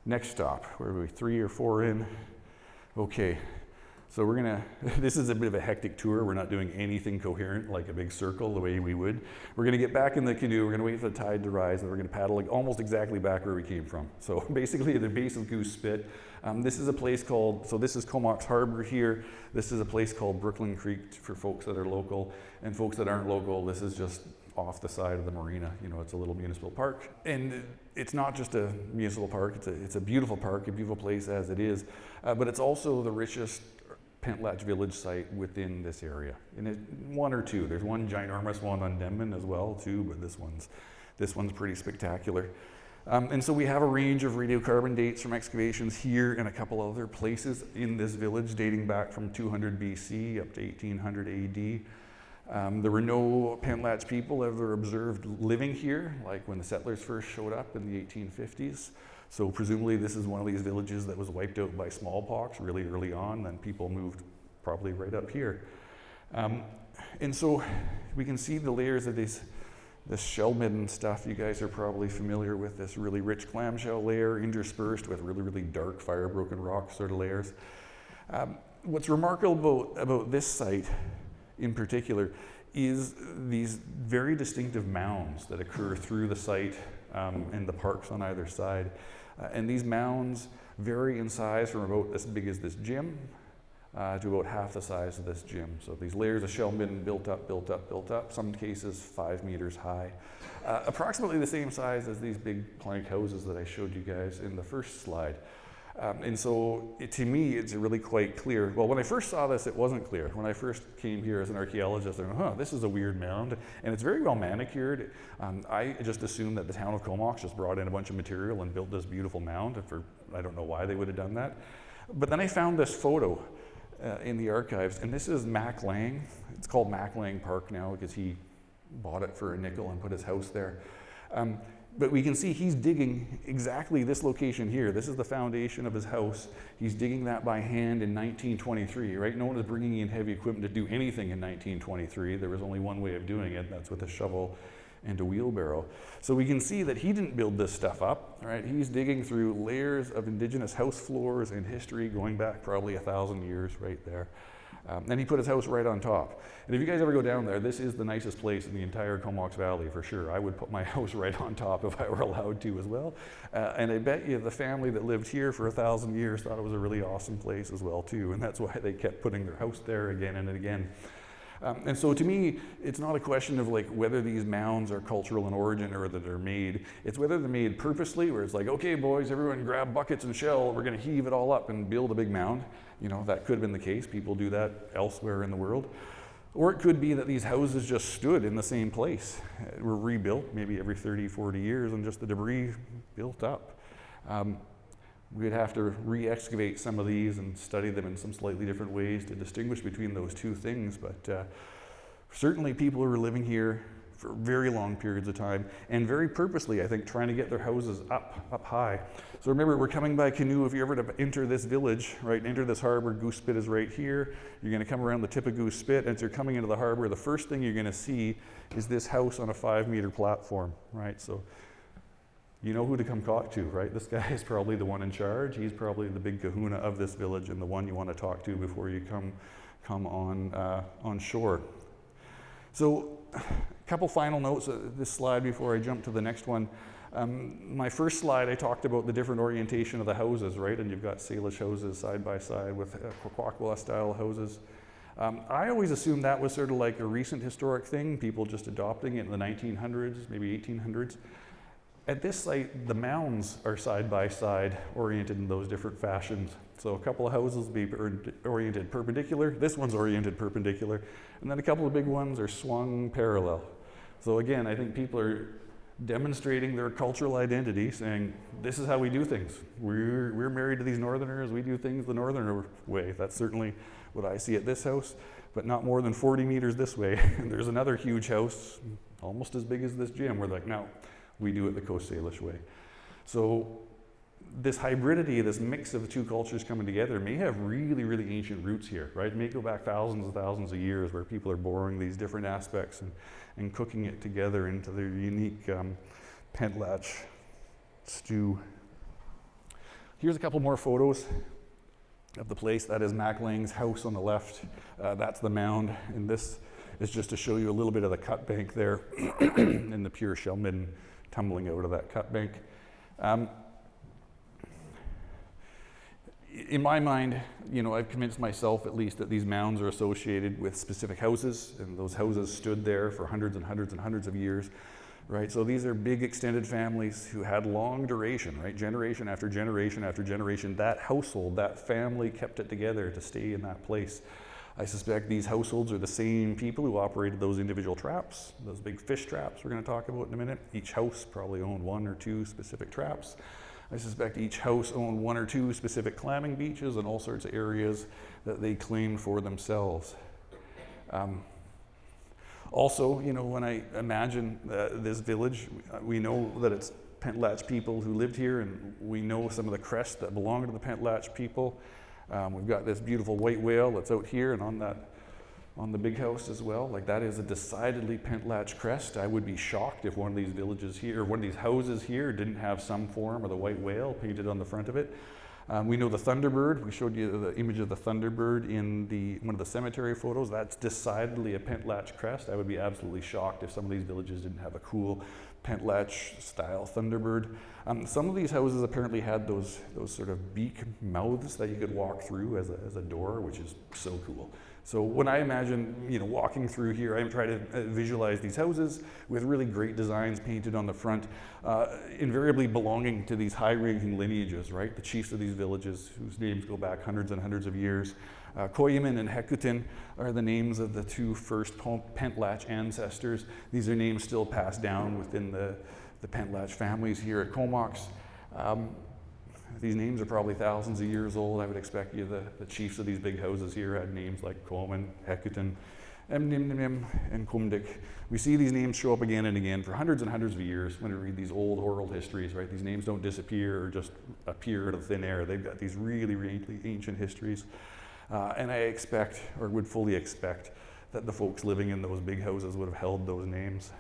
Next stop, where are we, 3 or 4 in? Okay, so we're gonna, this is a bit of a hectic tour. We're not doing anything coherent like a big circle the way we would. We're gonna get back in the canoe, we're gonna wait for the tide to rise, and we're gonna paddle like almost exactly back where we came from. So basically at the base of Goose Spit. This is a place called, so this is Comox Harbor here. This is a place called Brooklyn Creek for folks that are local, and folks that aren't local, this is just off the side of the marina. You know, it's a little municipal park. And it's not just a municipal park, it's a beautiful park, a beautiful place as it is, but it's also the richest Pentlatch village site within this area. And one or two, there's one ginormous one on Denman as well too, but this one's pretty spectacular. And so we have a range of radiocarbon dates from excavations here and a couple other places in this village dating back from 200 BC up to 1800 AD. There were no Pentlatch people ever observed living here, like when the settlers first showed up in the 1850s. So presumably this is one of these villages that was wiped out by smallpox really early on, and people moved probably right up here. And so we can see the layers of this shell-midden stuff. You guys are probably familiar with this really rich clamshell layer interspersed with really, really dark fire-broken rock sort of layers. What's remarkable about this site in particular is these very distinctive mounds that occur through the site and the parks on either side. And these mounds vary in size from about as big as this gym to about half the size of this gym. So these layers of shell midden built up, some cases 5 meters high. Approximately the same size as these big plank houses that I showed you guys in the first slide. And so to me, it's really quite clear. Well, when I first saw this, it wasn't clear. When I first came here as an archaeologist, I went, this is a weird mound. And it's very well manicured. I just assumed that the town of Comox just brought in a bunch of material and built this beautiful mound. I don't know why they would have done that. But then I found this photo in the archives, and this is Mack Laing. It's called Mack Laing Park now because he bought it for a nickel and put his house there. But we can see he's digging exactly this location here. This is the foundation of his house. He's digging that by hand in 1923, right? No one was bringing in heavy equipment to do anything in 1923. There was only one way of doing it, and that's with a shovel and a wheelbarrow. So we can see that he didn't build this stuff up, right? He's digging through layers of indigenous house floors and history going back probably 1,000 years right there. And he put his house right on top. And if you guys ever go down there, this is the nicest place in the entire Comox Valley for sure. I would put my house right on top if I were allowed to as well. And I bet you the family that lived here for 1,000 years thought it was a really awesome place as well too. And that's why they kept putting their house there again and again. And so to me, it's not a question of like whether these mounds are cultural in origin or that they're made. It's whether they're made purposely, where it's like, okay, boys, everyone grab buckets and shell. We're going to heave it all up and build a big mound. You know, that could have been the case. People do that elsewhere in the world. Or it could be that these houses just stood in the same place, were rebuilt maybe every 30, 40 years, and just the debris built up. We'd have to re-excavate some of these and study them in some slightly different ways to distinguish between those two things. But certainly people who were living here for very long periods of time, and very purposely, I think, trying to get their houses up high. So remember, we're coming by canoe. If you ever to enter this village, right, enter this harbor, Goose Spit is right here. You're going to come around the tip of Goose Spit, and as you're coming into the harbor, the first thing you're going to see is this house on a 5-meter platform, right? So you know who to come talk to, right? This guy is probably the one in charge. He's probably the big kahuna of this village and the one you want to talk to before you come on shore. So a couple final notes of this slide before I jump to the next one. My first slide, I talked about the different orientation of the houses, right? And you've got Salish houses side by side with Kwakwakwa style houses. I always assumed that was sort of like a recent historic thing, people just adopting it in the 1900s, maybe 1800s. At this site, the mounds are side by side oriented in those different fashions. So a couple of houses will be oriented perpendicular. This one's oriented perpendicular. And then a couple of big ones are swung parallel. So again, I think people are demonstrating their cultural identity, saying, this is how we do things. We're married to these northerners. We do things the northerner way. That's certainly what I see at this house, but not more than 40 meters this way. And there's another huge house, almost as big as this gym. We're like, no. We do it the Coast Salish way. So this hybridity, this mix of the two cultures coming together may have really, really ancient roots here, right? It may go back thousands and thousands of years where people are borrowing these different aspects and cooking it together into their unique Pentlatch stew. Here's a couple more photos of the place. That is Mack Laing's house on the left. That's the mound, and this is just to show you a little bit of the cut bank there and the pure shell midden tumbling out of that cut bank. In my mind, you know, I've convinced myself at least that these mounds are associated with specific houses, and those houses stood there for hundreds and hundreds and hundreds of years, right? So these are big extended families who had long duration, right? Generation after generation after generation. That household, that family kept it together to stay in that place. I suspect these households are the same people who operated those individual traps, those big fish traps we're going to talk about in a minute. Each house probably owned 1 or 2 specific traps. I suspect each house owned 1 or 2 specific clamming beaches and all sorts of areas that they claimed for themselves. Also, you know, when I imagine this village, we know that it's Pentlatch people who lived here, and we know some of the crests that belong to the Pentlatch people. We've got this beautiful white whale that's out here and on the big house as well. Like, that is a decidedly Pentlatch crest. I would be shocked if one of these villages here, or one of these houses here, didn't have some form of the white whale painted on the front of it. We know the Thunderbird. We showed you the image of the Thunderbird in one of the cemetery photos. That's decidedly a Pentlatch crest. I would be absolutely shocked if some of these villages didn't have a cool Pentlatch style Thunderbird. Some of these houses apparently had those sort of beak mouths that you could walk through as a door, which is so cool. So when I imagine, you know, walking through here, I'm trying to visualize these houses with really great designs painted on the front, invariably belonging to these high-ranking lineages, right? The chiefs of these villages, whose names go back hundreds and hundreds of years. Koyiman and Hekutin are the names of the 2 first Pentlatch ancestors. These are names still passed down within the Pentlatch families here at Comox. These names are probably thousands of years old. I would expect the chiefs of these big houses here had names like Koman, Hekutin, Emnimnim, and Kumdik. We see these names show up again and again for hundreds and hundreds of years when we read these old oral histories, right? These names don't disappear or just appear out of thin air. They've got these really, really ancient histories. And I expect, or would fully expect, that the folks living in those big houses would have held those names.